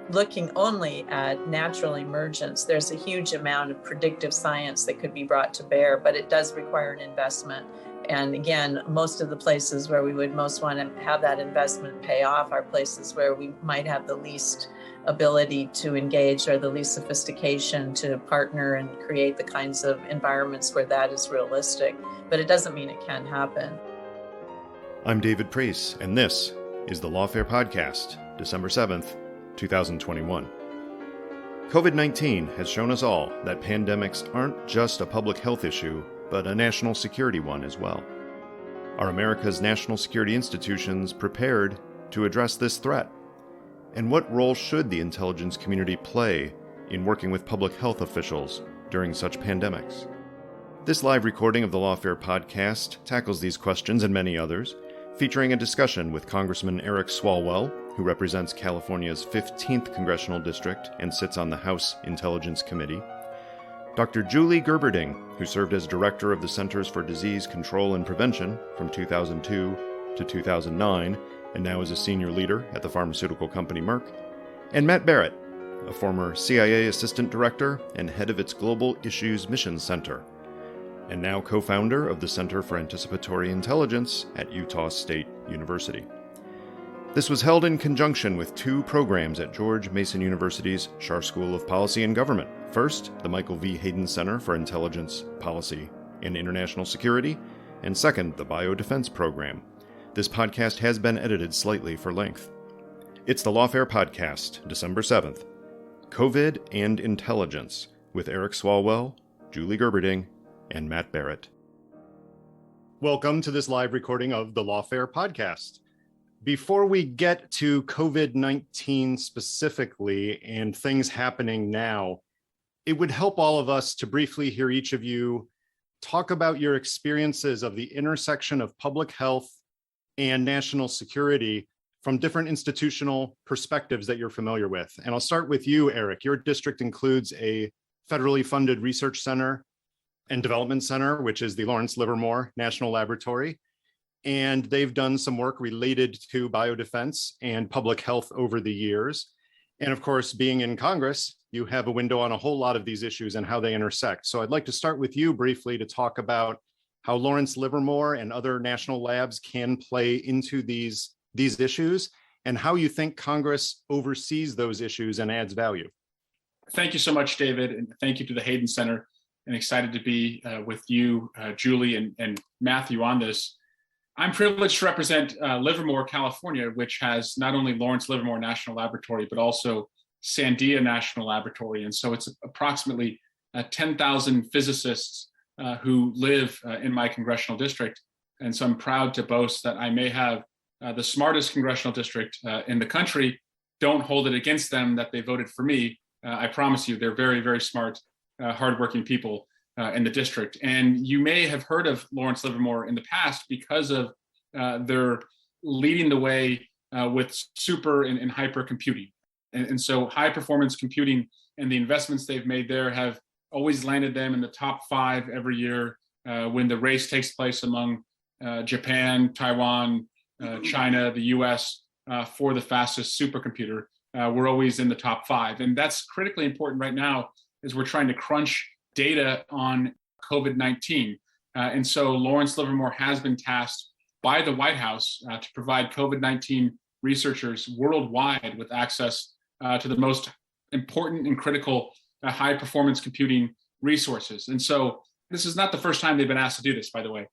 looking only at natural emergence, there's a huge amount of predictive science that could be brought to bear, but it does require an investment. And again, most of the places where we would most want to have that investment pay off are places where we might have the least ability to engage or the least sophistication to partner and create the kinds of environments where that is realistic. But it doesn't mean it can't happen. I'm David Priess, and this is the Lawfare Podcast, December 7th, 2021. COVID-19 has shown us all that pandemics aren't just a public health issue, but a national security one as well. Are America's national security institutions prepared to address this threat? And what role should the intelligence community play in working with public health officials during such pandemics? This live recording of the Lawfare Podcast tackles these questions and many others, featuring a discussion with Congressman Eric Swalwell, who represents California's 15th Congressional District and sits on the House Intelligence Committee, Dr. Julie Gerberding, who served as director of the Centers for Disease Control and Prevention from 2002 to 2009, and now is a senior leader at the pharmaceutical company Merck, and Matt Berrett, a former CIA assistant director and head of its Global Issues Mission Center, and now co-founder of the Center for Anticipatory Intelligence at Utah State University. This was held in conjunction with two programs at George Mason University's Schar School of Policy and Government. First, the Michael V. Hayden Center for Intelligence, Policy, and International Security, and second, the biodefense program. This podcast has been edited slightly for length. It's the Lawfare Podcast, December 7th, COVID and Intelligence, with Eric Swalwell, Julie Gerberding, and Matt Berrett. Welcome to this live recording of the Lawfare Podcast. Before we get to COVID-19 specifically and things happening now, it would help all of us to briefly hear each of you talk about your experiences of the intersection of public health and national security from different institutional perspectives that you're familiar with. And I'll start with you, Eric. Your district includes a federally funded research center and development center, which is the Lawrence Livermore National Laboratory. And they've done some work related to biodefense and public health over the years. And of course, being in Congress, you have a window on a whole lot of these issues and how they intersect. So I'd like to start with you briefly to talk about how Lawrence Livermore and other national labs can play into these issues and how you think Congress oversees those issues and adds value. Thank you so much, David, and thank you to the Hayden Center. And excited to be with you, Julie, and Matthew on this. I'm privileged to represent Livermore, California, which has not only Lawrence Livermore National Laboratory, but also Sandia National Laboratory. And so it's approximately 10,000 physicists who live in my congressional district. And so I'm proud to boast that I may have the smartest congressional district in the country. Don't hold it against them that they voted for me. I promise you, they're very, very smart, hardworking people in the district. And you may have heard of Lawrence Livermore in the past because of their leading the way with super and hyper computing. And so high performance computing and the investments they've made there have always landed them in the top 5 every year when the race takes place among Japan, Taiwan, China, the US for the fastest supercomputer. We're always in the top 5. And that's critically important right now as we're trying to crunch data on COVID-19. And so Lawrence Livermore has been tasked by the White House to provide COVID-19 researchers worldwide with access to the most important and critical high performance computing resources. And so this is not the first time they've been asked to do this, by the way.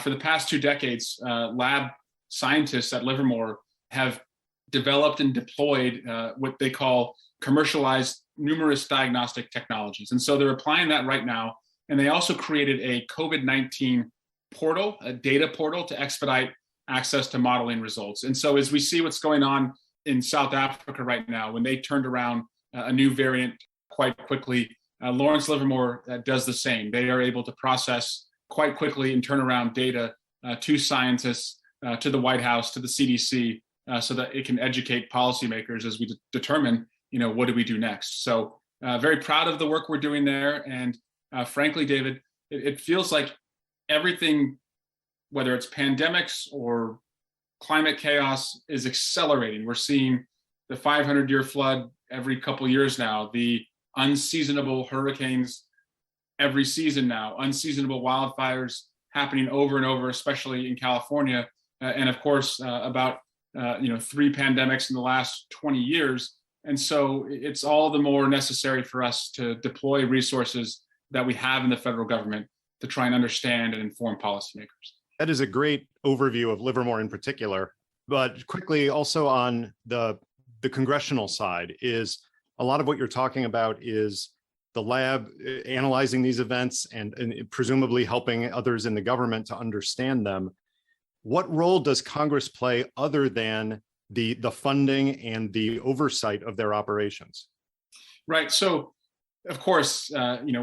For the past 2 decades, lab scientists at Livermore have developed and deployed what they call commercialized numerous diagnostic technologies. And so they're applying that right now. And they also created a COVID-19 portal, a data portal to expedite access to modeling results. And so as we see what's going on in South Africa right now, when they turned around a new variant quite quickly, Lawrence Livermore does the same. They are able to process quite quickly and turn around data to scientists, to the White House, to the CDC, so that it can educate policymakers as we determine, what do we do next? So very proud of the work we're doing there. And frankly, David, it feels like everything, whether it's pandemics or climate chaos, is accelerating. We're seeing the 500-year flood every couple years now, the unseasonable hurricanes every season now, unseasonable wildfires happening over and over, especially in California, and of course about 3 pandemics in the last 20 years. And so it's all the more necessary for us to deploy resources that we have in the federal government to try and understand and inform policymakers. That is a great overview of Livermore in particular. But quickly, also on the congressional side, is a lot of what you're talking about is the lab analyzing these events and presumably helping others in the government to understand them. What role does Congress play other than the funding and the oversight of their operations? Right. So, of course,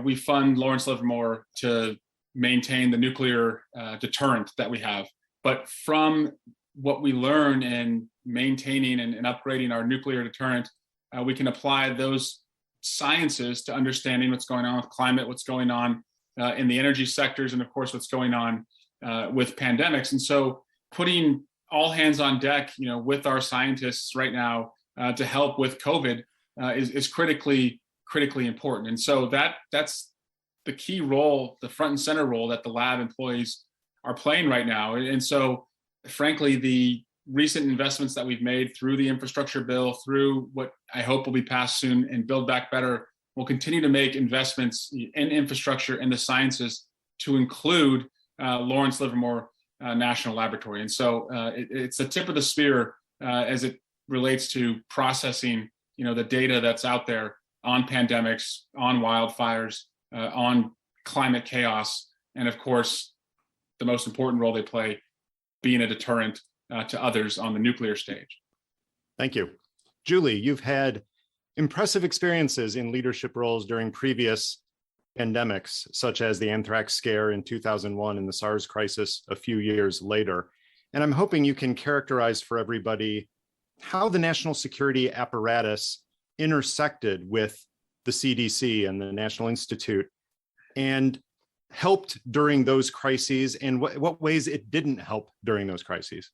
we fund Lawrence Livermore to maintain the nuclear deterrent that we have. But from what we learn in maintaining and upgrading our nuclear deterrent, we can apply those sciences to understanding what's going on with climate, what's going on in the energy sectors, and of course, what's going on with pandemics. And so putting all hands on deck, with our scientists right now to help with COVID is critically important. And so that's the key role, the front and center role that the lab employees are playing right now. And so, frankly, the recent investments that we've made through the infrastructure bill, through what I hope will be passed soon, and Build Back Better, will continue to make investments in infrastructure and the sciences to include Lawrence Livermore National Laboratory. And so it's the tip of the spear as it relates to processing, the data that's out there on pandemics, on wildfires, on climate chaos, and of course, the most important role they play being a deterrent to others on the nuclear stage. Thank you. Julie, you've had impressive experiences in leadership roles during previous pandemics, such as the anthrax scare in 2001 and the SARS crisis a few years later. And I'm hoping you can characterize for everybody how the national security apparatus intersected with the CDC and the National Institute and helped during those crises, and what ways it didn't help during those crises.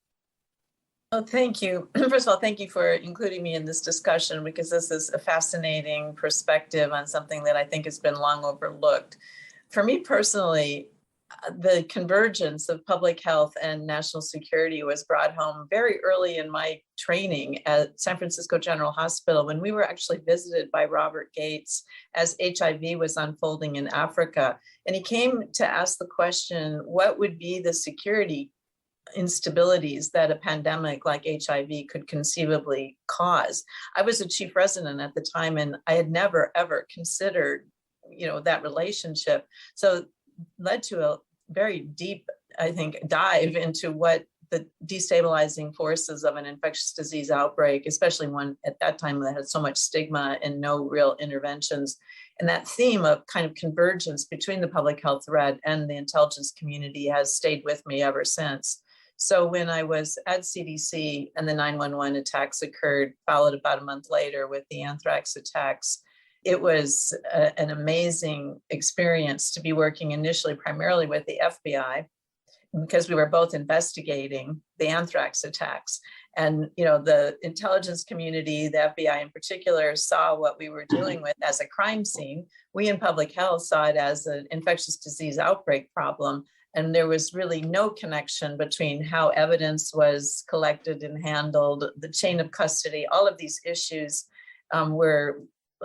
Well, thank you. First of all, thank you for including me in this discussion, because this is a fascinating perspective on something that I think has been long overlooked. For me personally, the convergence of public health and national security was brought home very early in my training at San Francisco General Hospital, when we were actually visited by Robert Gates as HIV was unfolding in Africa. And he came to ask the question, what would be the security instabilities that a pandemic like HIV could conceivably cause? I was a chief resident at the time, and I had never, ever considered, that relationship. So led to a very deep, I think, dive into what the destabilizing forces of an infectious disease outbreak, especially one at that time that had so much stigma and no real interventions. And that theme of kind of convergence between the public health threat and the intelligence community has stayed with me ever since. So when I was at CDC and the 911 attacks occurred, followed about a month later with the anthrax attacks, it was an amazing experience to be working initially primarily with the FBI, because we were both investigating the anthrax attacks. And, the intelligence community, the FBI in particular, saw what we were dealing with as a crime scene. We in public health saw it as an infectious disease outbreak problem. And there was really no connection between how evidence was collected and handled, the chain of custody. All of these issues were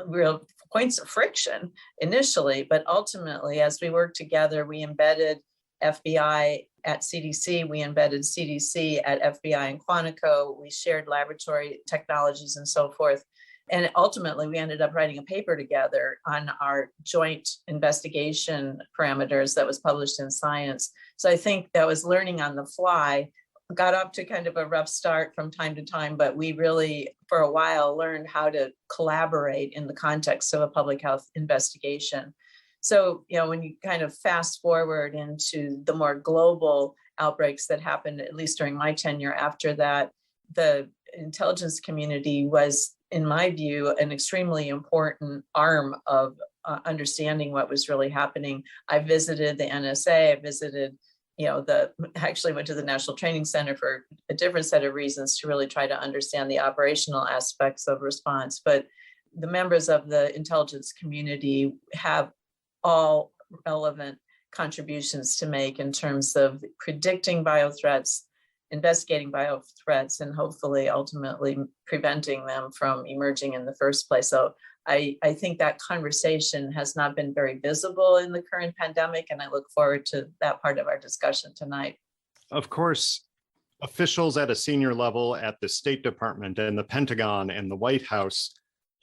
real points of friction initially, but ultimately, as we worked together, we embedded FBI at CDC, we embedded CDC at FBI in Quantico, we shared laboratory technologies and so forth. And ultimately, we ended up writing a paper together on our joint investigation parameters that was published in Science. So I think that was learning on the fly, got up to kind of a rough start from time to time, but we really, for a while, learned how to collaborate in the context of a public health investigation. So, when you kind of fast forward into the more global outbreaks that happened, at least during my tenure after that, the intelligence community was, in my view, an extremely important arm of understanding what was really happening. I visited the NSA, I visited actually went to the National Training Center for a different set of reasons to really try to understand the operational aspects of response. But the members of the intelligence community have all relevant contributions to make in terms of predicting biothreats, investigating biothreats, and hopefully ultimately preventing them from emerging in the first place. So I think that conversation has not been very visible in the current pandemic, and I look forward to that part of our discussion tonight. Of course, officials at a senior level at the State Department and the Pentagon and the White House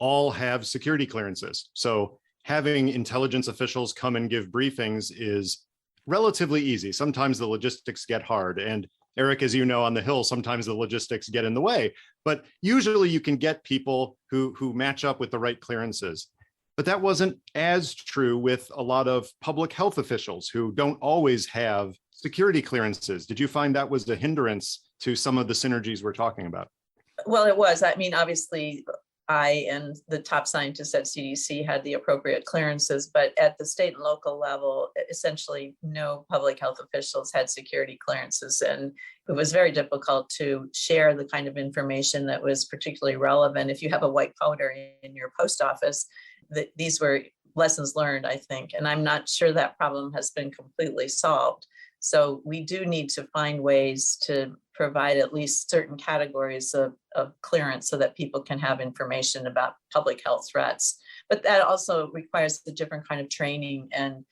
all have security clearances. So having intelligence officials come and give briefings is relatively easy. Sometimes the logistics get hard. And Eric, as you know, on the Hill, sometimes the logistics get in the way, but usually you can get people who match up with the right clearances. But that wasn't as true with a lot of public health officials who don't always have security clearances. Did you find that was a hindrance to some of the synergies we're talking about? Well, it was. I mean, obviously, I and the top scientists at CDC had the appropriate clearances, but at the state and local level, essentially no public health officials had security clearances. And it was very difficult to share the kind of information that was particularly relevant. If you have a white powder in your post office, these were lessons learned, I think. And I'm not sure that problem has been completely solved. So we do need to find ways to provide at least certain categories of clearance so that people can have information about public health threats. But that also requires a different kind of training and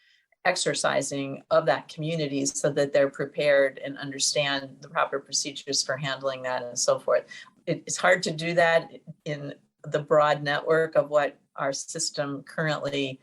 exercising of that community so that they're prepared and understand the proper procedures for handling that and so forth. It's hard to do that in the broad network of what our system currently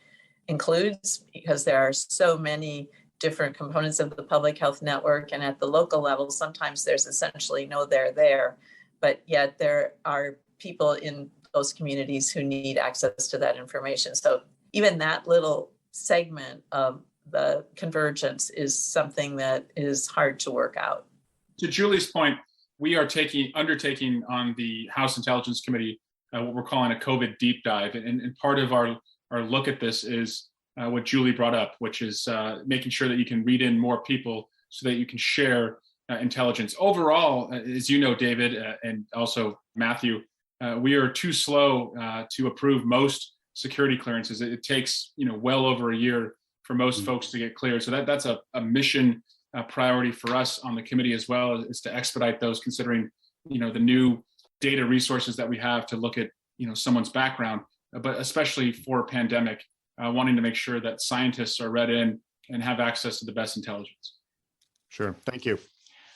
includes because there are so many different components of the public health network. And at the local level, sometimes there's essentially no there, but yet there are people in those communities who need access to that information. So even that little segment of the convergence is something that is hard to work out. To Julie's point, we are undertaking on the House Intelligence Committee what we're calling a COVID deep dive. And part of our look at this is what Julie brought up, which is making sure that you can read in more people so that you can share intelligence. Overall, as you know, David, and also Matthew, we are too slow to approve most security clearances. It takes well over a year for most folks to get cleared. So that's a mission priority for us on the committee as well, is to expedite those, considering the new data resources that we have to look at someone's background, but especially for a pandemic. Wanting to make sure that scientists are read in and have access to the best intelligence. Sure, thank you.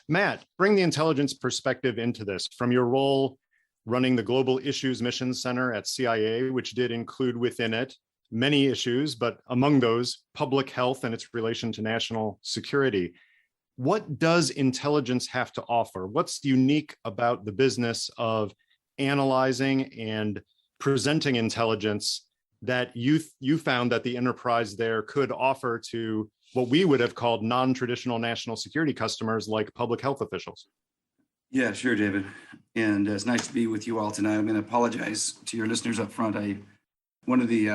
Matt, bring the intelligence perspective into this from your role running the Global Issues Mission Center at CIA, which did include within it many issues, but among those, public health and its relation to national security. What does intelligence have to offer? What's unique about the business of analyzing and presenting intelligence that you found that the enterprise there could offer to what we would have called non-traditional national security customers like public health officials? Yeah, sure, David. And it's nice to be with you all tonight. I'm going to apologize to your listeners up front. One of the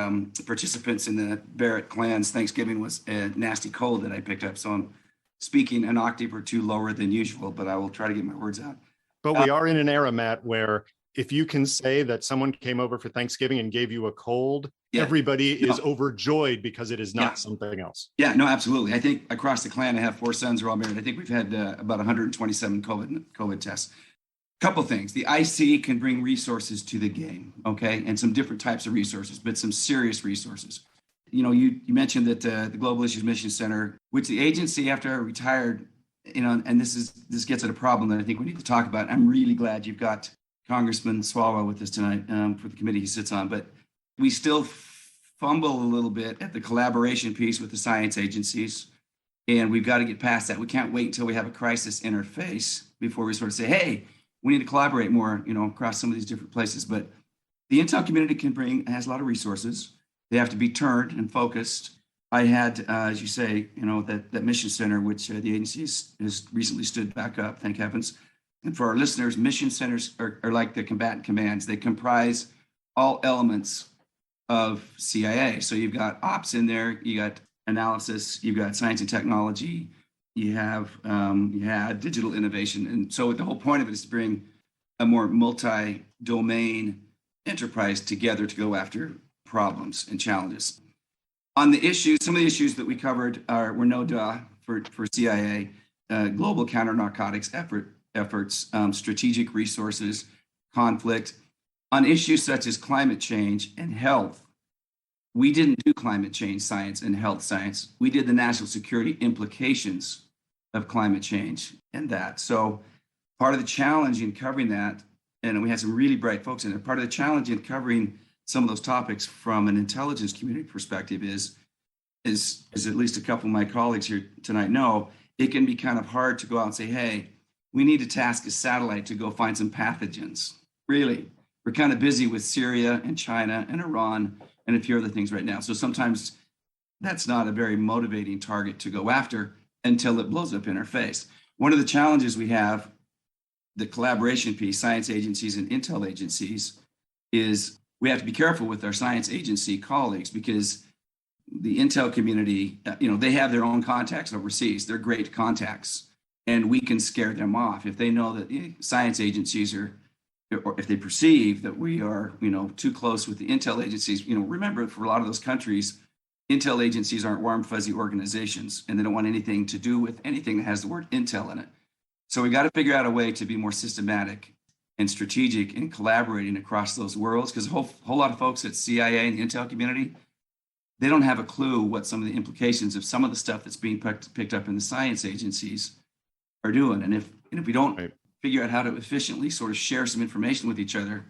participants in the Berrett clan's Thanksgiving was a nasty cold that I picked up. So I'm speaking an octave or two lower than usual, but I will try to get my words out. But we are in an era, Matt, where if you can say that someone came over for Thanksgiving and gave you a cold, everybody is overjoyed because it is not something else. Yeah, no, absolutely. I think across the clan, I have 4 sons who are all married. I think we've had about 127 COVID tests. Couple things. The IC can bring resources to the game, okay? And some different types of resources, but some serious resources. You mentioned that the Global Issues Mission Center, which the agency after I retired, and this gets at a problem that I think we need to talk about. I'm really glad you've got Congressman Swalwell with us tonight for the committee he sits on, but we still fumble a little bit at the collaboration piece with the science agencies, and we've got to get past that. We can't wait until we have a crisis in our face before we sort of say, hey, we need to collaborate more, across some of these different places. But the intel community has a lot of resources. They have to be turned and focused. I had, as you say, that mission center, which the agency has recently stood back up, thank heavens. And for our listeners, mission centers are like the combatant commands. They comprise all elements of CIA. So you've got ops in there, you got analysis, you've got science and technology, you had digital innovation. And so the whole point of it is to bring a more multi-domain enterprise together to go after problems and challenges. On the issues, some of the issues that we covered were no duh for CIA, global counter-narcotics efforts, strategic resources, conflict. On issues such as climate change and health, we didn't do climate change science and health science. We did the national security implications of climate change and that. So part of the challenge in covering that, and we had some really bright folks in it, part of the challenge in covering some of those topics from an intelligence community perspective is at least a couple of my colleagues here tonight know, it can be kind of hard to go out and say, hey, we need to task a satellite to go find some pathogens. Really, we're kind of busy with Syria and China and Iran and a few other things right now. So sometimes that's not a very motivating target to go after until it blows up in our face. One of the challenges we have, the collaboration piece, science agencies and intel agencies, is we have to be careful with our science agency colleagues because the intel community, they have their own contacts overseas. They're great contacts, and we can scare them off if they know that science agencies are, or if they perceive that we are, too close with the intel agencies. Remember, for a lot of those countries, intel agencies aren't warm, fuzzy organizations, and they don't want anything to do with anything that has the word intel in it. So we got to figure out a way to be more systematic and strategic in collaborating across those worlds, because a whole lot of folks at CIA and the intel community, they don't have a clue what some of the implications of some of the stuff that's being picked up in the science agencies are doing. And if we don't figure out how to efficiently sort of share some information with each other,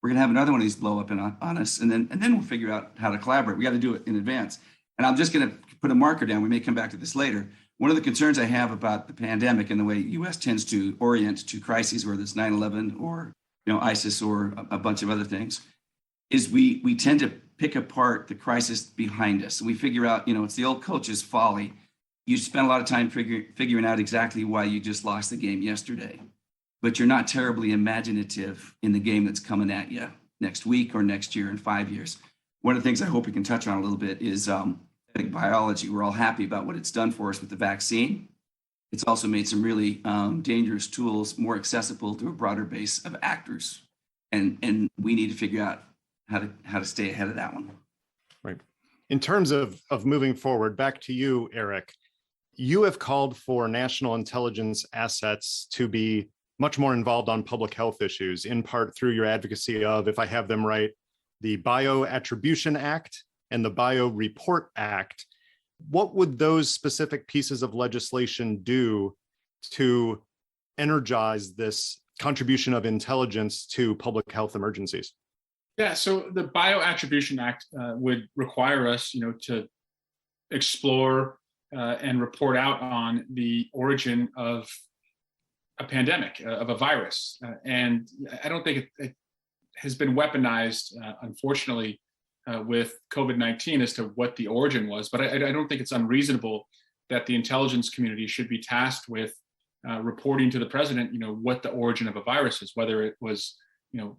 we're going to have another one of these blow up on us, and then we'll figure out how to collaborate. We got to do it in advance. And I'm just going to put a marker down. We may come back to this later. One of the concerns I have about the pandemic and the way U.S. tends to orient to crises, whether it's 9/11 or ISIS or a bunch of other things, is we tend to pick apart the crisis behind us. And we figure out, it's the old coach's folly. You spend a lot of time figuring out exactly why you just lost the game yesterday, but you're not terribly imaginative in the game that's coming at you next week or next year and 5 years. One of the things I hope we can touch on a little bit is biology. We're all happy about what it's done for us with the vaccine. It's also made some really dangerous tools more accessible to a broader base of actors. And we need to figure out how to stay ahead of that one. Right. In terms of moving forward, back to you, Eric, you have called for national intelligence assets to be much more involved on public health issues, in part through your advocacy of, if I have them right, the Bioattribution Act and the BioReport Act. What would those specific pieces of legislation do to energize this contribution of intelligence to public health emergencies? Yeah, so the Bioattribution Act would require us, to explore and report out on the origin of a pandemic, of a virus. And I don't think it has been weaponized, unfortunately, with COVID-19 as to what the origin was. But I don't think it's unreasonable that the intelligence community should be tasked with reporting to the president, what the origin of a virus is, whether it was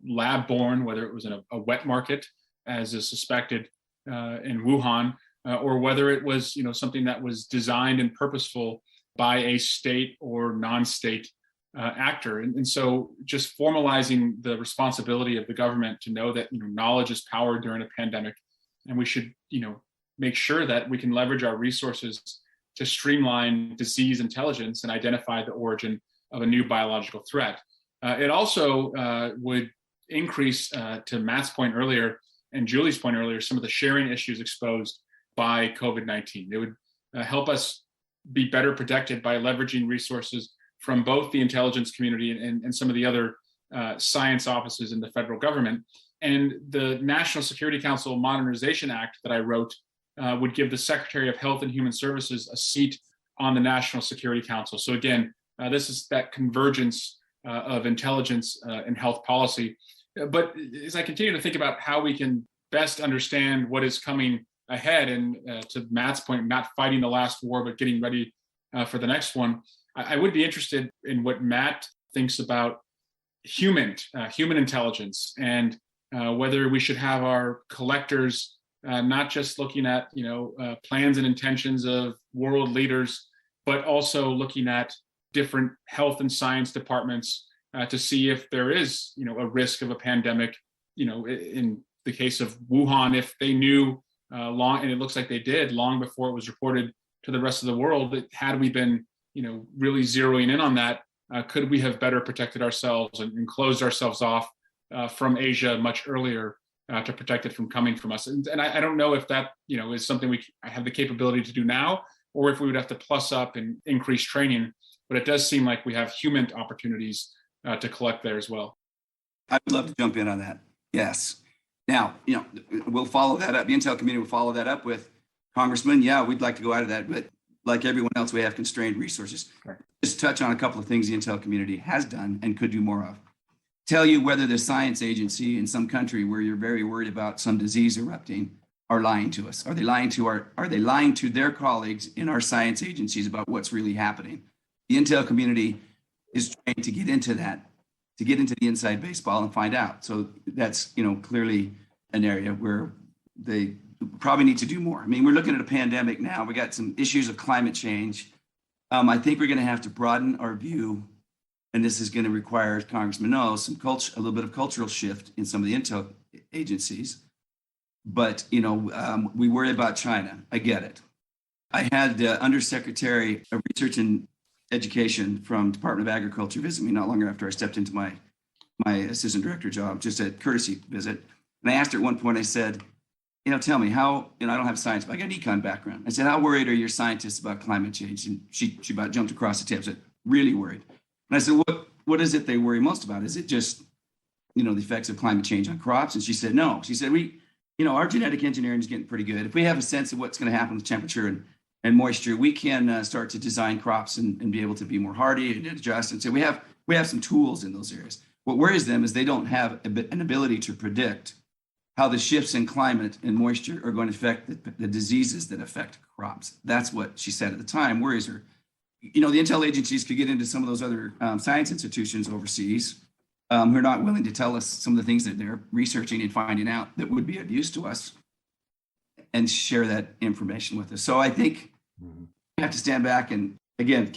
lab-borne, whether it was in a wet market, as is suspected in Wuhan, or whether it was, something that was designed and purposeful by a state or non-state actor. And so just formalizing the responsibility of the government to know that, knowledge is power during a pandemic, and we should, make sure that we can leverage our resources to streamline disease intelligence and identify the origin of a new biological threat. It also would increase, to Matt's point earlier and Julie's point earlier, some of the sharing issues exposed by COVID-19. It would help us be better protected by leveraging resources from both the intelligence community and some of the other science offices in the federal government. And the National Security Council Modernization Act that I wrote would give the Secretary of Health and Human Services a seat on the National Security Council. So again, this is that convergence of intelligence and health policy. But as I continue to think about how we can best understand what is coming ahead, and to Matt's point, not fighting the last war, but getting ready for the next one, I would be interested in what Matt thinks about human intelligence, and whether we should have our collectors not just looking at plans and intentions of world leaders but also looking at different health and science departments to see if there is, a risk of a pandemic. In the case of Wuhan, if they knew long, and it looks like they did long before it was reported to the rest of the world, had we been, really zeroing in on that, could we have better protected ourselves and closed ourselves off from Asia much earlier to protect it from coming from us? And I don't know if that, is something I have the capability to do now, or if we would have to plus up and increase training. But it does seem like we have human opportunities to collect there as well. I'd love to jump in on that. Yes. Now, we'll follow that up. The Intel community will follow that up with, Congressman, we'd like to go out of that, but like everyone else, we have constrained resources. Right. Just touch on a couple of things the Intel community has done and could do more of. Tell you whether the science agency in some country where you're very worried about some disease erupting are lying to us. Are they lying to their colleagues in our science agencies about what's really happening? The Intel community is trained to get into that, to get into the inside baseball and find out. So that's, clearly an area where they probably need to do more. I mean, we're looking at a pandemic now. We got some issues of climate change. I think we're going to have to broaden our view, and this is going to require, as Congressman knows, a little bit of cultural shift in some of the Intel agencies. But, we worry about China. I get it. I had Undersecretary of Research and Education from Department of Agriculture visit me not long after I stepped into my assistant director job, just a courtesy visit. And I asked her at one point, I said, tell me how, I don't have science, but I got an econ background. I said, how worried are your scientists about climate change? And she about jumped across the table, said, really worried. And I said, what is it they worry most about? Is it just, the effects of climate change on crops? And she said, no. She said, our genetic engineering is getting pretty good. If we have a sense of what's going to happen with temperature and moisture, we can start to design crops and be able to be more hardy and adjust. And so we have some tools in those areas. What worries them is they don't have an ability to predict how the shifts in climate and moisture are going to affect the diseases that affect crops. That's what she said at the time worries her. The intel agencies could get into some of those other science institutions overseas who are not willing to tell us some of the things that they're researching and finding out that would be of use to us and share that information with us. So I think we have to stand back and, again,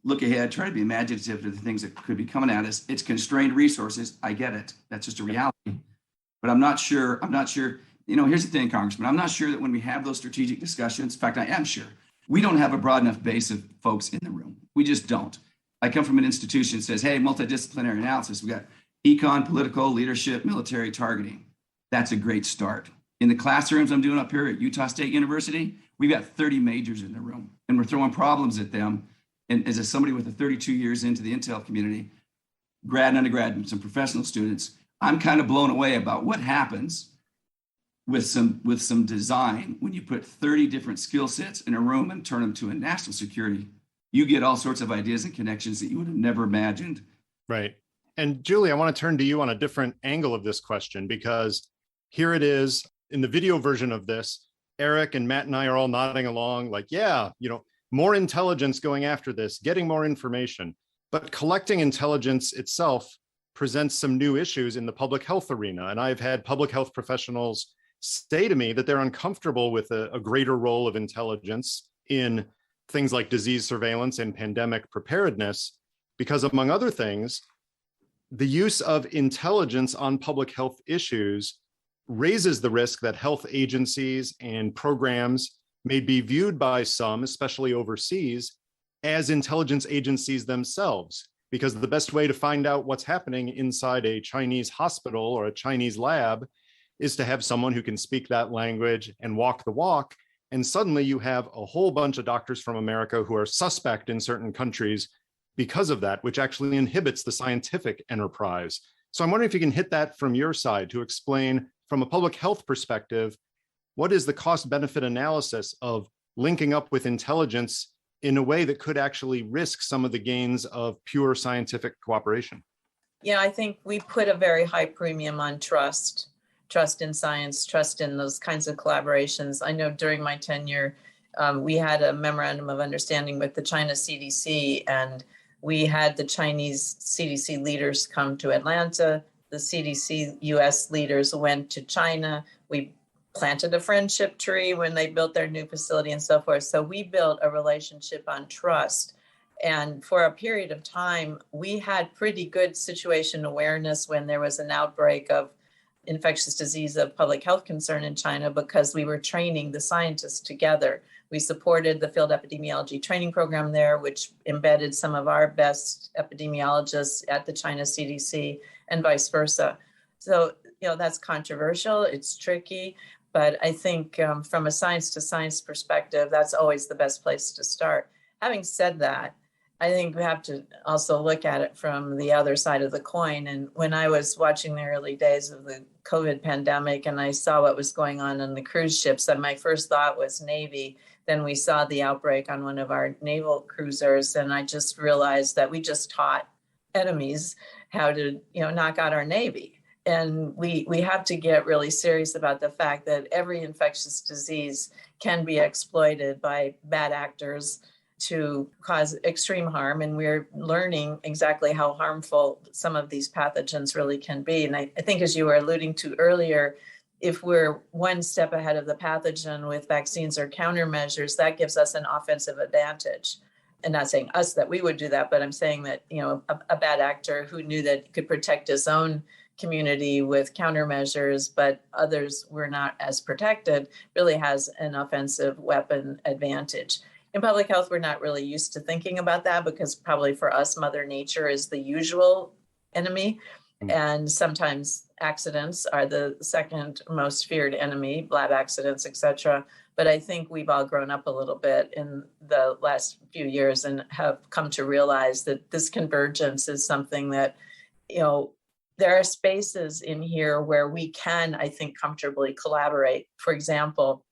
look ahead, try to be imaginative to the things that could be coming at us. It's constrained resources. I get it. That's just a reality. But I'm not sure, here's the thing, Congressman, I'm not sure that when we have those strategic discussions, in fact, I am sure, we don't have a broad enough base of folks in the room. We just don't. I come from an institution that says, hey, multidisciplinary analysis. We got econ, political, leadership, military, targeting. That's a great start. In the classrooms I'm doing up here at Utah State University, we've got 30 majors in the room, and we're throwing problems at them. And as somebody with 32 years into the Intel community, grad and undergrad, and some professional students, I'm kind of blown away about what happens with some design when you put 30 different skill sets in a room and turn them to a national security. You get all sorts of ideas and connections that you would have never imagined. Right. And Julie, I want to turn to you on a different angle of this question, because here it is in the video version of this. Eric and Matt and I are all nodding along like, more intelligence going after this, getting more information. But collecting intelligence itself presents some new issues in the public health arena. And I've had public health professionals say to me that they're uncomfortable with a greater role of intelligence in things like disease surveillance and pandemic preparedness, because among other things, the use of intelligence on public health issues raises the risk that health agencies and programs may be viewed by some, especially overseas, as intelligence agencies themselves. Because the best way to find out what's happening inside a Chinese hospital or a Chinese lab is to have someone who can speak that language and walk the walk. And suddenly you have a whole bunch of doctors from America who are suspect in certain countries because of that, which actually inhibits the scientific enterprise. So I'm wondering if you can hit that from your side to explain from a public health perspective, what is the cost-benefit analysis of linking up with intelligence in a way that could actually risk some of the gains of pure scientific cooperation? Yeah, I think we put a very high premium on trust in science, trust in those kinds of collaborations. I know during my tenure, we had a memorandum of understanding with the China CDC, and we had the Chinese CDC leaders come to Atlanta. The CDC US leaders went to China. We planted a friendship tree when they built their new facility and so forth. So we built a relationship on trust. And for a period of time, we had pretty good situation awareness when there was an outbreak of infectious disease of public health concern in China, because we were training the scientists together. We supported the field epidemiology training program there, which embedded some of our best epidemiologists at the China CDC and vice versa. So, that's controversial. It's tricky. But I think from a science to science perspective, that's always the best place to start. Having said that, I think we have to also look at it from the other side of the coin. And when I was watching the early days of the COVID pandemic and I saw what was going on the cruise ships, and my first thought was Navy. Then we saw the outbreak on one of our naval cruisers. And I just realized that we just taught enemies how to, knock out our Navy. And we have to get really serious about the fact that every infectious disease can be exploited by bad actors to cause extreme harm. And we're learning exactly how harmful some of these pathogens really can be. And I think, as you were alluding to earlier, if we're one step ahead of the pathogen with vaccines or countermeasures, that gives us an offensive advantage. And not saying us that we would do that, but I'm saying that, a bad actor who knew that he could protect his own community with countermeasures, but others were not as protected, really has an offensive weapon advantage. In public health, we're not really used to thinking about that, because probably for us, Mother Nature is the usual enemy. And sometimes accidents are the second most feared enemy, lab accidents, et cetera. But I think we've all grown up a little bit in the last few years and have come to realize that this convergence is something that, there are spaces in here where we can, I think, comfortably collaborate. For example,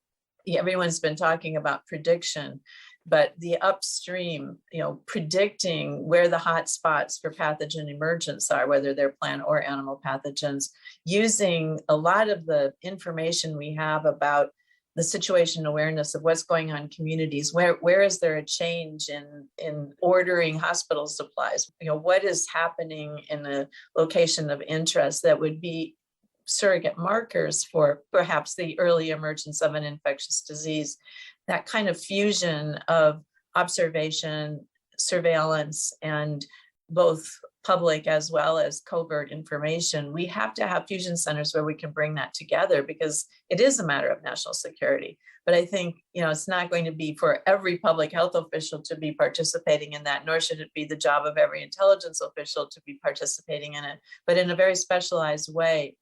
everyone's been talking about prediction, but the upstream, predicting where the hot spots for pathogen emergence are, whether they're plant or animal pathogens, using a lot of the information we have about the situation awareness of what's going on in communities. Where is there a change in ordering hospital supplies? What is happening in a location of interest that would be surrogate markers for perhaps the early emergence of an infectious disease? That kind of fusion of observation, surveillance, and both public as well as covert information. We have to have fusion centers where we can bring that together, because it is a matter of national security. But I think, it's not going to be for every public health official to be participating in that, nor should it be the job of every intelligence official to be participating in it. But in a very specialized way,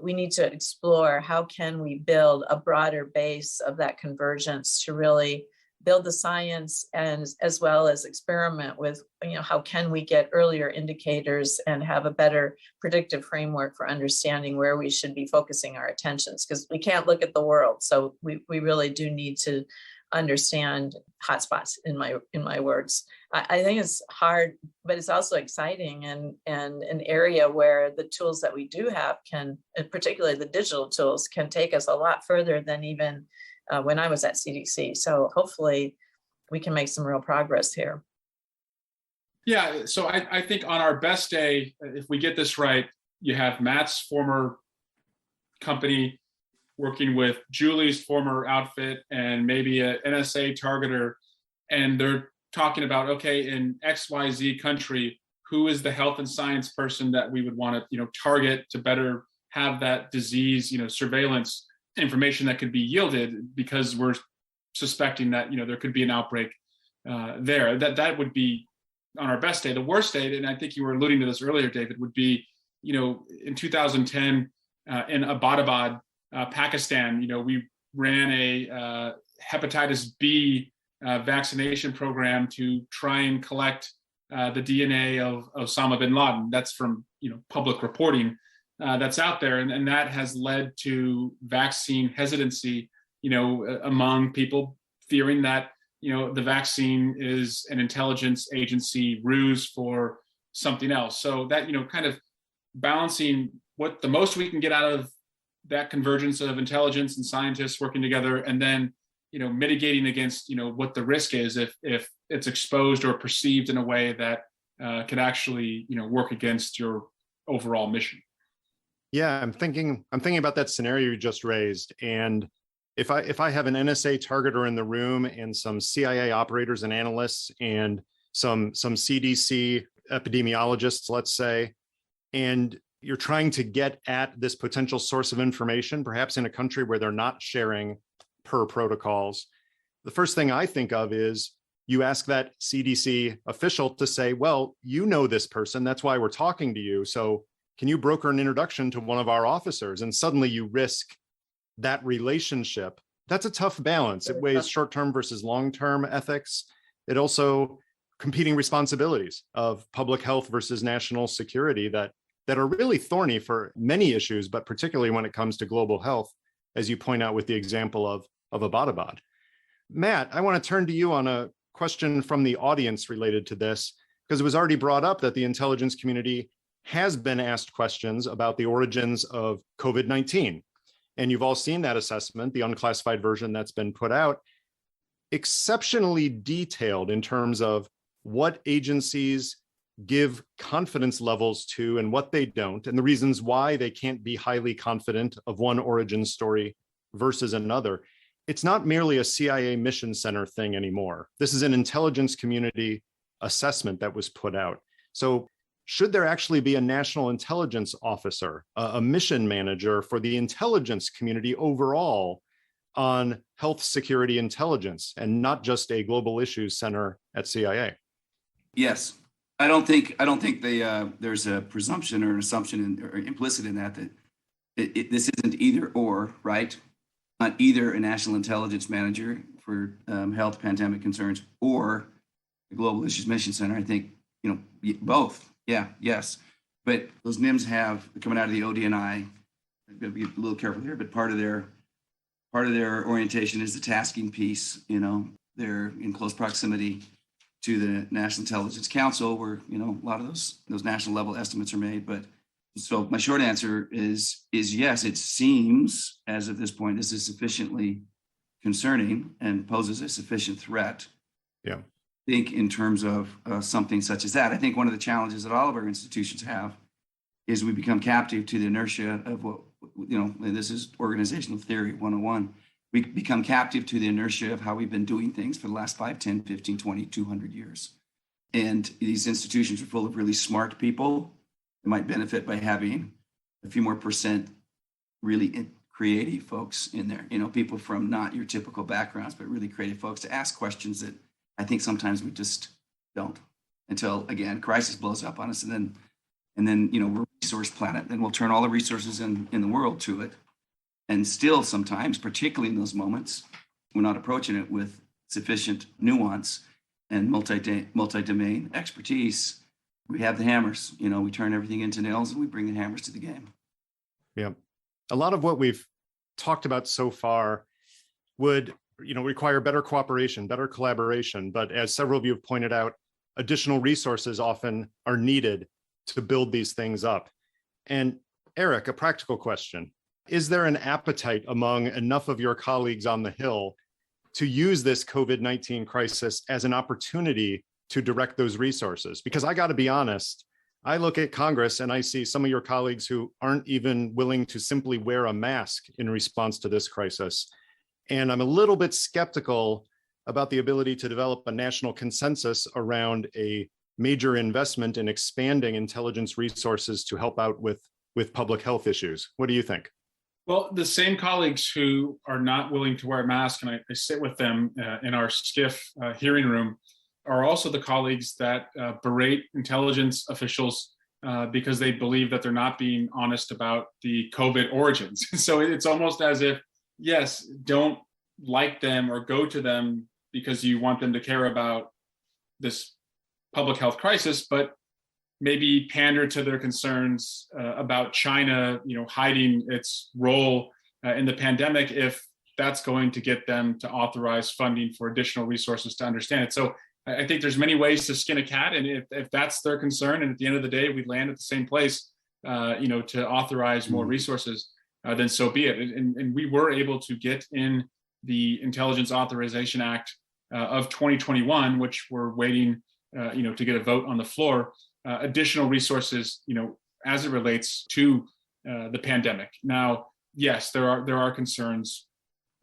we need to explore how can we build a broader base of that convergence to really build the science, and as well as experiment with, how can we get earlier indicators and have a better predictive framework for understanding where we should be focusing our attentions, because we can't look at the world. So we really do need to understand hotspots, in my words. I think it's hard, but it's also exciting, and an area where the tools that we do have can, and particularly the digital tools, can take us a lot further than even when I was at CDC. So hopefully we can make some real progress here. Yeah, so I think on our best day, if we get this right, you have Matt's former company working with Julie's former outfit and maybe an NSA targeter, and they're talking about, okay, in XYZ country, who is the health and science person that we would want to, target to better have that disease, surveillance information that could be yielded, because we're suspecting that, there could be an outbreak there. That would be on our best day. The worst day, and I think you were alluding to this earlier, David, would be, in 2010 in Abbottabad, Pakistan, we ran a hepatitis B vaccination program to try and collect the DNA of Osama bin Laden. That's from, public reporting that's out there. And that has led to vaccine hesitancy, among people fearing that, the vaccine is an intelligence agency ruse for something else. So that, kind of balancing what the most we can get out of that convergence of intelligence and scientists working together, and then, mitigating against, what the risk is if it's exposed or perceived in a way that could actually, work against your overall mission. Yeah, I'm thinking about that scenario you just raised. And if I have an NSA targeter in the room and some CIA operators and analysts and some CDC epidemiologists, let's say, and you're trying to get at this potential source of information, perhaps in a country where they're not sharing per protocols, the first thing I think of is you ask that CDC official to say, well, you know this person, that's why we're talking to you. So can you broker an introduction to one of our officers? And suddenly you risk that relationship. That's a tough balance. It weighs short-term versus long-term ethics. It also competing responsibilities of public health versus national security that are really thorny for many issues, but particularly when it comes to global health, as you point out with the example of Abbottabad. Matt, I want to turn to you on a question from the audience related to this, because it was already brought up that the intelligence community has been asked questions about the origins of COVID-19. And you've all seen that assessment, the unclassified version that's been put out, exceptionally detailed in terms of what agencies give confidence levels to and what they don't, and the reasons why they can't be highly confident of one origin story versus another. It's not merely a CIA mission center thing anymore. This is an intelligence community assessment that was put out. So should there actually be a national intelligence officer, a mission manager for the intelligence community overall on health security intelligence and not just a global issues center at CIA? Yes. I don't think there's a presumption or an assumption or implicit in that this isn't either or, right? Not either a national intelligence manager for health pandemic concerns or the Global Issues Mission Center. I think, both. Yeah, yes. But those NIMs have, coming out of the ODNI, I've got to be a little careful here, but part of their orientation is the tasking piece. They're in close proximity to the National Intelligence Council, where a lot of those national level estimates are made. But so my short answer is yes. It seems, as of this point, this is sufficiently concerning and poses a sufficient threat. Yeah. I think in terms of something such as that, I think one of the challenges that all of our institutions have is we become captive to the inertia of what this is organizational theory 101. We become captive to the inertia of how we've been doing things for the last 5, 10, 15, 20, 200 years. And these institutions are full of really smart people that might benefit by having a few more percent really creative folks in there, people from not your typical backgrounds, but really creative folks to ask questions that I think sometimes we just don't until, again, crisis blows up on us. And then we're a resource planet, and we'll turn all the resources in the world to it. And still sometimes, particularly in those moments, we're not approaching it with sufficient nuance and multi-domain expertise. We have the hammers, we turn everything into nails and we bring the hammers to the game. Yeah. A lot of what we've talked about so far would, require better cooperation, better collaboration. But as several of you have pointed out, additional resources often are needed to build these things up. And Eric, a practical question. Is there an appetite among enough of your colleagues on the Hill to use this COVID-19 crisis as an opportunity to direct those resources? Because I got to be honest, I look at Congress and I see some of your colleagues who aren't even willing to simply wear a mask in response to this crisis. And I'm a little bit skeptical about the ability to develop a national consensus around a major investment in expanding intelligence resources to help out with public health issues. What do you think? Well, the same colleagues who are not willing to wear a mask, and I sit with them in our SCIF hearing room, are also the colleagues that berate intelligence officials because they believe that they're not being honest about the COVID origins. So it's almost as if, yes, don't like them or go to them because you want them to care about this public health crisis, but maybe pander to their concerns about China, hiding its role in the pandemic, if that's going to get them to authorize funding for additional resources to understand it. So I think there's many ways to skin a cat, and if that's their concern, and at the end of the day we land at the same place, to authorize more resources, then so be it. And we were able to get in the Intelligence Authorization Act of 2021, which we're waiting, to get a vote on the floor. Additional resources, as it relates to the pandemic. Now, yes, there are concerns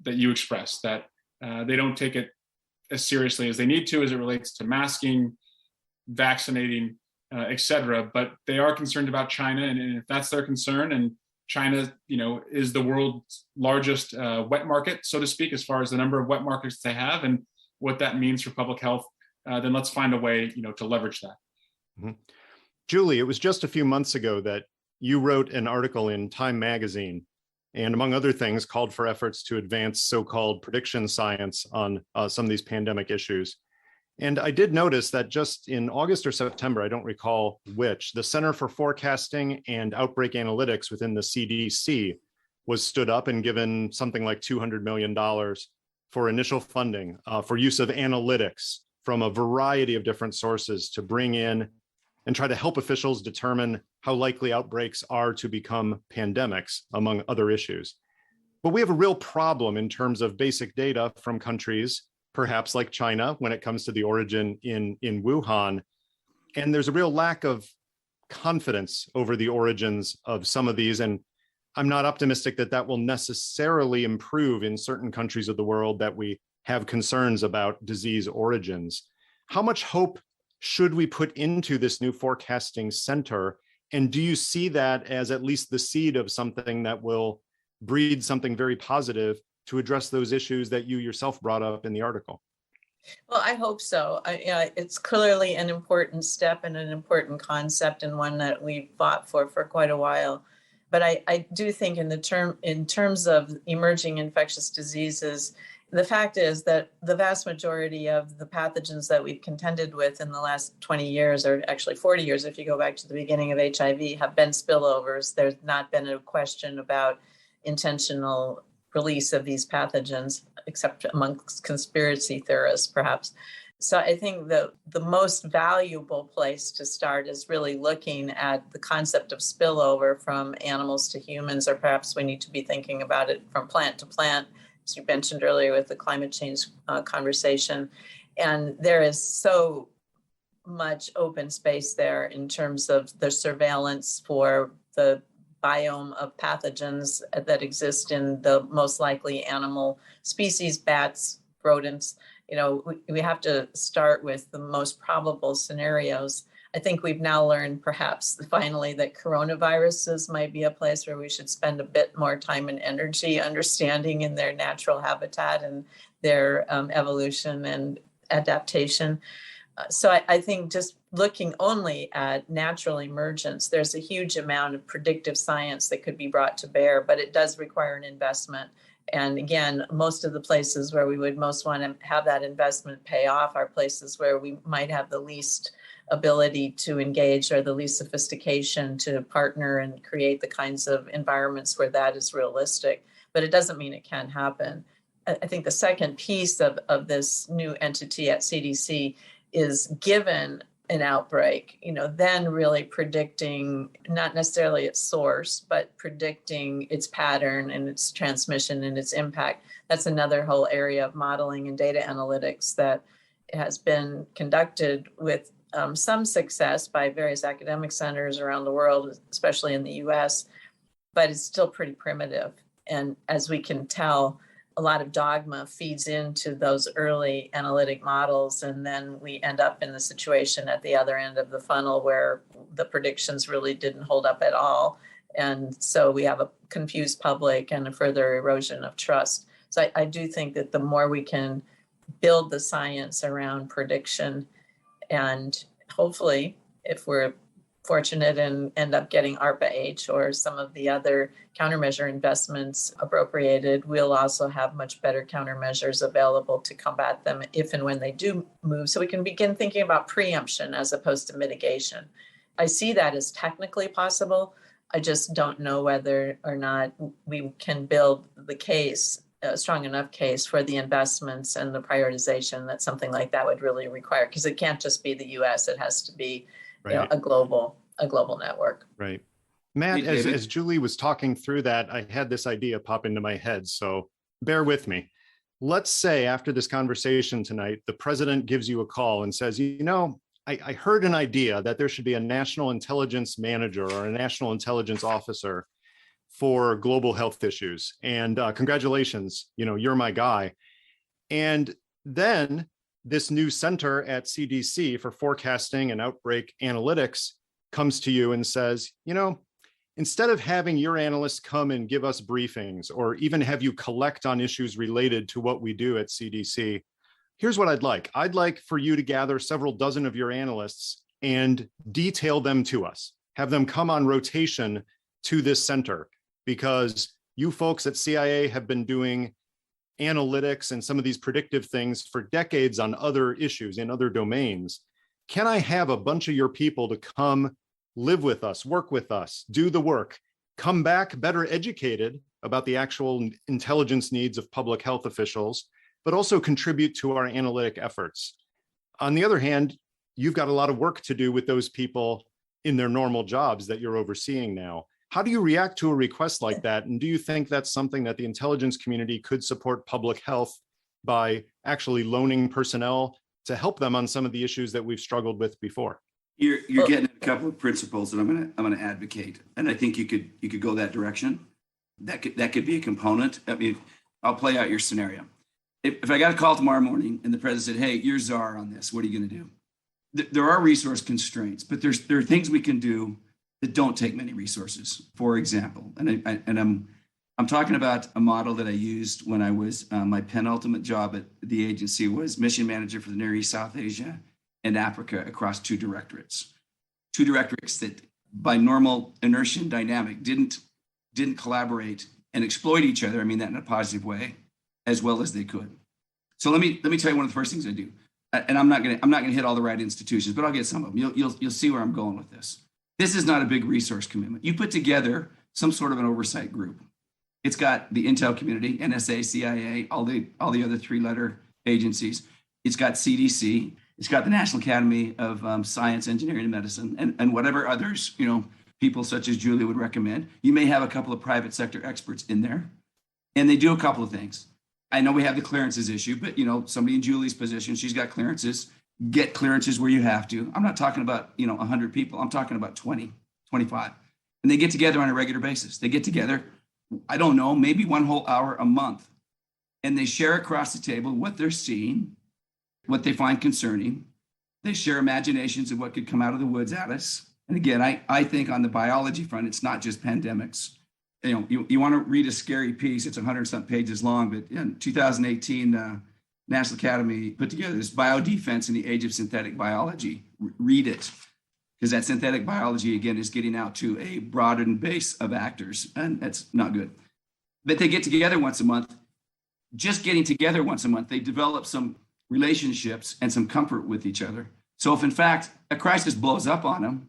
that you expressed that they don't take it as seriously as they need to as it relates to masking, vaccinating, et cetera. But they are concerned about China, and if that's their concern, and China, is the world's largest wet market, so to speak, as far as the number of wet markets they have and what that means for public health, then let's find a way, to leverage that. Mm-hmm. Julie, it was just a few months ago that you wrote an article in Time magazine, and among other things, called for efforts to advance so-called prediction science on some of these pandemic issues. And I did notice that just in August or September, I don't recall which, the Center for Forecasting and Outbreak Analytics within the CDC was stood up and given something like $200 million for initial funding for use of analytics from a variety of different sources to bring in and try to help officials determine how likely outbreaks are to become pandemics, among other issues. But we have a real problem in terms of basic data from countries, perhaps like China, when it comes to the origin in Wuhan. And there's a real lack of confidence over the origins of some of these. And I'm not optimistic that that will necessarily improve in certain countries of the world that we have concerns about disease origins. How much hope should we put into this new forecasting center? And do you see that as at least the seed of something that will breed something very positive to address those issues that you yourself brought up in the article? Well, I hope so. It's clearly an important step and an important concept, and one that we've fought for quite a while. But I do think in terms of emerging infectious diseases, the fact is that the vast majority of the pathogens that we've contended with in the last 20 years, or actually 40 years, if you go back to the beginning of HIV, have been spillovers. There's not been a question about intentional release of these pathogens, except amongst conspiracy theorists, perhaps. So I think the most valuable place to start is really looking at the concept of spillover from animals to humans, or perhaps we need to be thinking about it from plant to plant, as you mentioned earlier with the climate change conversation. And there is so much open space there in terms of the surveillance for the biome of pathogens that exist in the most likely animal species, bats, rodents. We have to start with the most probable scenarios. I think we've now learned perhaps finally that coronaviruses might be a place where we should spend a bit more time and energy understanding in their natural habitat and their evolution and adaptation. So I think just looking only at natural emergence, there's a huge amount of predictive science that could be brought to bear, but it does require an investment. And again, most of the places where we would most want to have that investment pay off are places where we might have the least ability to engage or the least sophistication to partner and create the kinds of environments where that is realistic. But it doesn't mean it can't happen. I think the second piece of this new entity at CDC is, given an outbreak, then really predicting not necessarily its source, but predicting its pattern and its transmission and its impact. That's another whole area of modeling and data analytics that has been conducted with some success by various academic centers around the world, especially in the US, but it's still pretty primitive. And as we can tell, a lot of dogma feeds into those early analytic models, and then we end up in the situation at the other end of the funnel where the predictions really didn't hold up at all. And so we have a confused public and a further erosion of trust. So I do think that the more we can build the science around prediction, and hopefully, if we're fortunate and end up getting ARPA-H or some of the other countermeasure investments appropriated, we'll also have much better countermeasures available to combat them if and when they do move. So we can begin thinking about preemption as opposed to mitigation. I see that as technically possible. I just don't know whether or not we can build the case, a strong enough case for the investments and the prioritization that something like that would really require, because it can't just be the US, it has to be a global network. Right. Matt, as Julie was talking through that, I had this idea pop into my head, so bear with me. Let's say after this conversation tonight, the president gives you a call and says, I heard an idea that there should be a national intelligence manager or a national intelligence officer, for global health issues. And congratulations, you're my guy. And then this new center at CDC for forecasting and outbreak analytics comes to you and says, instead of having your analysts come and give us briefings or even have you collect on issues related to what we do at CDC, here's what I'd like. I'd like for you to gather several dozen of your analysts and detail them to us. Have them come on rotation to this center, because you folks at CIA have been doing analytics and some of these predictive things for decades on other issues in other domains. Can I have a bunch of your people to come live with us, work with us, do the work, come back better educated about the actual intelligence needs of public health officials, but also contribute to our analytic efforts? On the other hand, you've got a lot of work to do with those people in their normal jobs that you're overseeing now. How do you react to a request like that? And do you think that's something that the intelligence community could support public health by actually loaning personnel to help them on some of the issues that we've struggled with before? You're getting a couple of principles that I'm gonna advocate, and I think you could go that direction. That could be a component. I mean, I'll play out your scenario. If I got a call tomorrow morning and the president said, "Hey, you're czar on this. What are you going to do?" There are resource constraints, but there are things we can do that don't take many resources. For example, and I'm talking about a model that I used when I was my penultimate job at the agency was mission manager for the Near East, South Asia, and Africa across two directorates that by normal inertia and dynamic didn't collaborate and exploit each other. I mean that in a positive way, as well as they could. So let me tell you one of the first things I do, and I'm not gonna hit all the right institutions, but I'll get some of them. You'll see where I'm going with this. This is not a big resource commitment. You put together some sort of an oversight group. It's got the intel community, NSA, CIA, all the other three-letter agencies. It's got CDC. It's got the National Academy of Science, Engineering, and Medicine, and whatever others, people such as Julie would recommend. You may have a couple of private sector experts in there, and they do a couple of things. I know we have the clearances issue, but somebody in Julie's position, she's got clearances. Get clearances where you have to. I'm not talking about 100 people. I'm talking about 20, 25, and they get together on a regular basis. They get together, I don't know, maybe one whole hour a month, and they share across the table what they're seeing, what they find concerning. They share imaginations of what could come out of the woods at us. And again, I think on the biology front, it's not just pandemics. You want to read a scary piece, it's 100-some pages long, but in 2018, National Academy put together this biodefense in the age of synthetic biology. Read it, because that synthetic biology, again, is getting out to a broadened base of actors, and that's not good. But they get together once a month. Just getting together once a month, they develop some relationships and some comfort with each other. So if, in fact, a crisis blows up on them,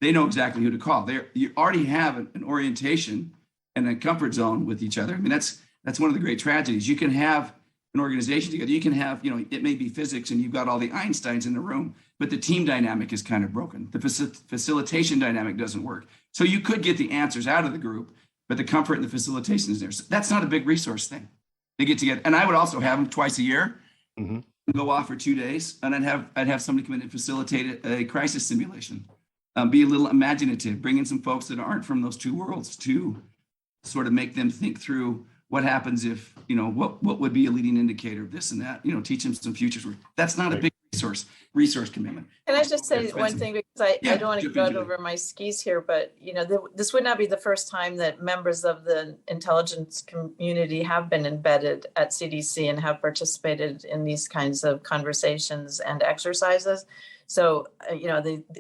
they know exactly who to call. You already have an orientation and a comfort zone with each other. I mean, that's one of the great tragedies. You can have an organization together. You can have, it may be physics and you've got all the Einsteins in the room, but the team dynamic is kind of broken. The facilitation dynamic doesn't work. So you could get the answers out of the group, but the comfort and the facilitation is there. So that's not a big resource thing. They get together. And I would also have them twice a year, go off for 2 days, and I'd have somebody come in and facilitate a crisis simulation. Be a little imaginative, bring in some folks that aren't from those two worlds to sort of make them think through what happens if, what would be a leading indicator of this and that, teach them some futures work. That's not a big resource commitment. Can I just say one thing, because I don't want to go over my skis here, but this would not be the first time that members of the intelligence community have been embedded at CDC and have participated in these kinds of conversations and exercises. So,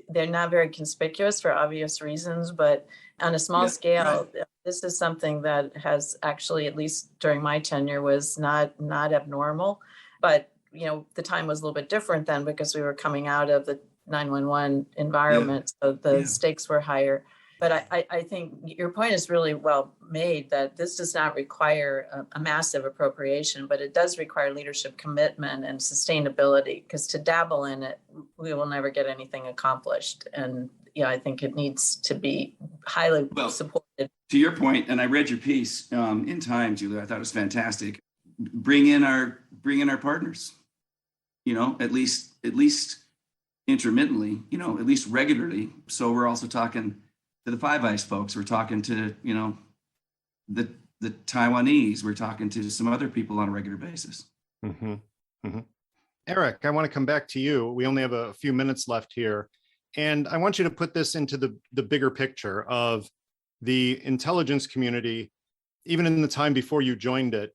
they're not very conspicuous for obvious reasons, but on a small scale, this is something that has actually, at least during my tenure, was not abnormal. But, the time was a little bit different then because we were coming out of the 911 environment, so the stakes were higher. But I think your point is really well made, that this does not require a massive appropriation, but it does require leadership commitment and sustainability, because to dabble in it, we will never get anything accomplished. And I think it needs to be highly supported. To your point, and I read your piece in Time, Julie, I thought it was fantastic. Bring in our partners, at least intermittently, at least regularly. So we're also talking to the Five Eyes folks. We're talking to, the Taiwanese. We're talking to some other people on a regular basis. Mm-hmm. Mm-hmm. Eric, I want to come back to you. We only have a few minutes left here. And I want you to put this into the bigger picture of the intelligence community, even in the time before you joined it,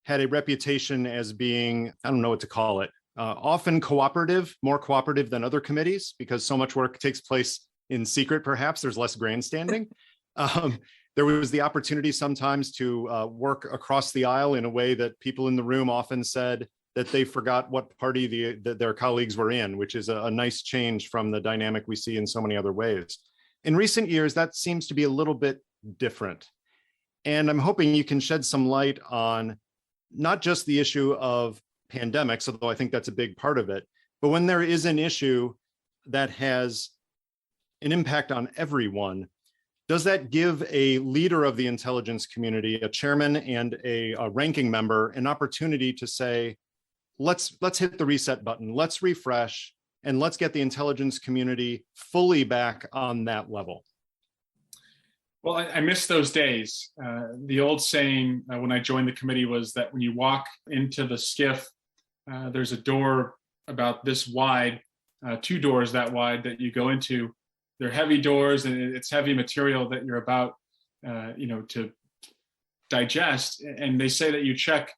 had a reputation as being, I don't know what to call it, often cooperative, more cooperative than other committees, because so much work takes place in secret, perhaps. There's less grandstanding. There was the opportunity sometimes to work across the aisle in a way that people in the room often said that they forgot what party their colleagues were in, which is a nice change from the dynamic we see in so many other ways. In recent years, that seems to be a little bit different. And I'm hoping you can shed some light on not just the issue of pandemics, although I think that's a big part of it, but when there is an issue that has an impact on everyone, does that give a leader of the intelligence community, a chairman and a ranking member, an opportunity to say, let's hit the reset button, let's refresh, and let's get the intelligence community fully back on that level? Well, I miss those days. The old saying when I joined the committee was that when you walk into the SCIF, there's a door about this wide, 2 doors that wide that you go into. They're heavy doors, and it's heavy material that you're about, to digest. And they say that you check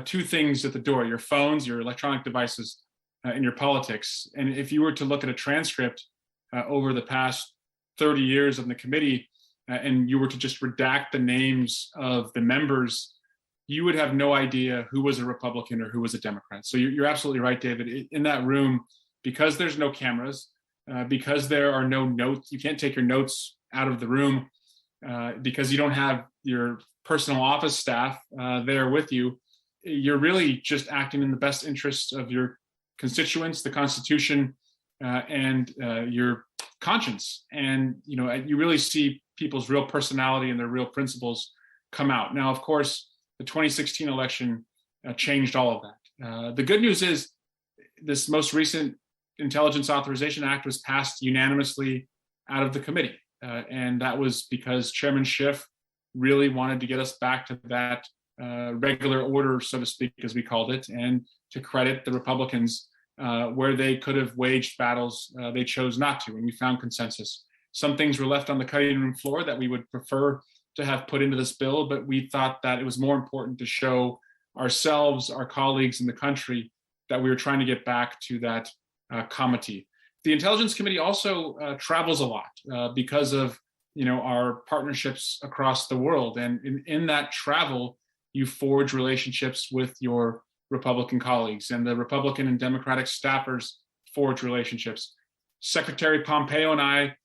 2 things at the door: your phones, your electronic devices, and your politics. And if you were to look at a transcript over the past 30 years of the committee, and you were to just redact the names of the members, you would have no idea who was a Republican or who was a Democrat. So you're absolutely right, David. In that room, because there's no cameras, because there are no notes, you can't take your notes out of the room, because you don't have your personal office staff there with you, you're really just acting in the best interests of your constituents, the Constitution, and your conscience. And you really see people's real personality and their real principles come out. Now, of course, the 2016 election changed all of that. The good news is this most recent Intelligence Authorization Act was passed unanimously out of the committee. And that was because Chairman Schiff really wanted to get us back to that regular order, so to speak, as we called it, and to credit the Republicans where they could have waged battles, they chose not to, and we found consensus. Some things were left on the cutting room floor that we would prefer to have put into this bill, but we thought that it was more important to show ourselves, our colleagues in the country, that we were trying to get back to that comity. The Intelligence Committee also travels a lot because of our partnerships across the world, and in that travel, you forge relationships with your Republican colleagues, and the Republican and Democratic staffers forge relationships. Secretary Pompeo and I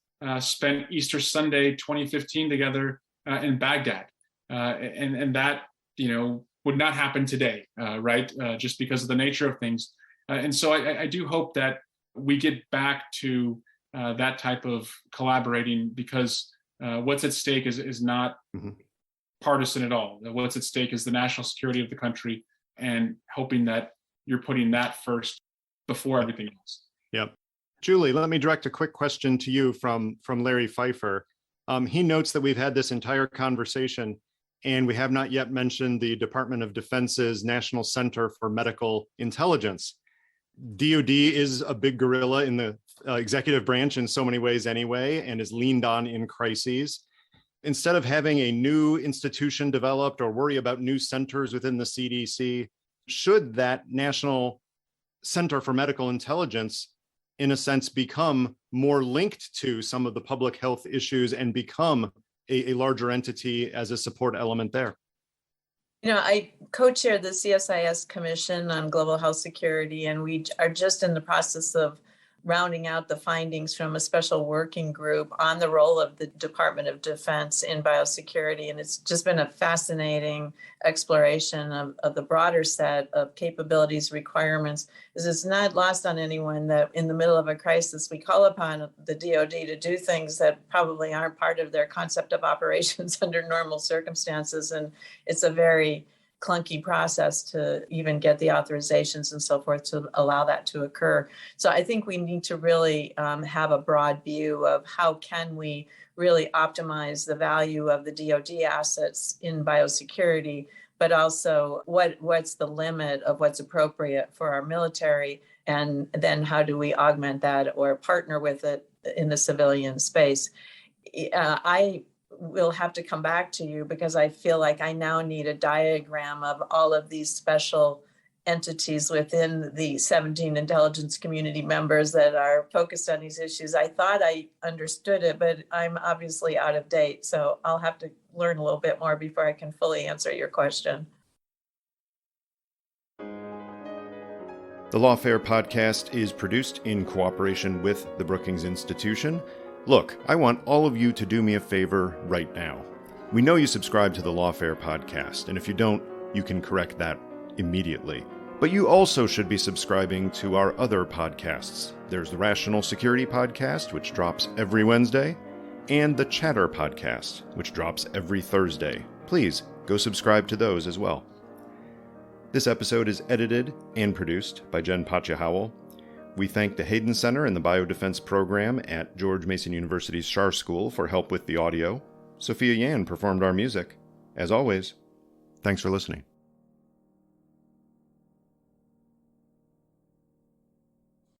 spent Easter Sunday 2015 together in Baghdad, and that would not happen today, right? Just because of the nature of things. And so I do hope that we get back to that type of collaborating, because what's at stake is not partisan at all. What's at stake is the national security of the country, and hoping that you're putting that first before everything else. Yep. Julie, let me direct a quick question to you from Larry Pfeiffer. He notes that we've had this entire conversation and we have not yet mentioned the Department of Defense's National Center for Medical Intelligence. DoD is a big gorilla in the executive branch in so many ways anyway, and is leaned on in crises. Instead of having a new institution developed or worry about new centers within the CDC, should that National Center for Medical Intelligence, in a sense, become more linked to some of the public health issues and become a larger entity as a support element there? I co-chair the CSIS Commission on Global Health Security, and we are just in the process of rounding out the findings from a special working group on the role of the Department of Defense in biosecurity. And it's just been a fascinating exploration of the broader set of capabilities, requirements. It's not lost on anyone that in the middle of a crisis, we call upon the DoD to do things that probably aren't part of their concept of operations under normal circumstances. And it's a very clunky process to even get the authorizations and so forth to allow that to occur. So I think we need to really have a broad view of how can we really optimize the value of the DoD assets in biosecurity, but also what's the limit of what's appropriate for our military, and then how do we augment that or partner with it in the civilian space. I will have to come back to you because I feel like I now need a diagram of all of these special entities within the 17 intelligence community members that are focused on these issues. I thought I understood it, but I'm obviously out of date. So I'll have to learn a little bit more before I can fully answer your question. The Lawfare Podcast is produced in cooperation with the Brookings Institution. Look, I want all of you to do me a favor right now. We know you subscribe to the Lawfare Podcast, and if you don't, you can correct that immediately. But you also should be subscribing to our other podcasts. There's the Rational Security Podcast, which drops every Wednesday, and the Chatter Podcast, which drops every Thursday. Please go subscribe to those as well. This episode is edited and produced by Jen Patja-Howell. We thank the Hayden Center and the biodefense program at George Mason University's Schar School for help with the audio. Sophia Yan performed our music. As always, thanks for listening.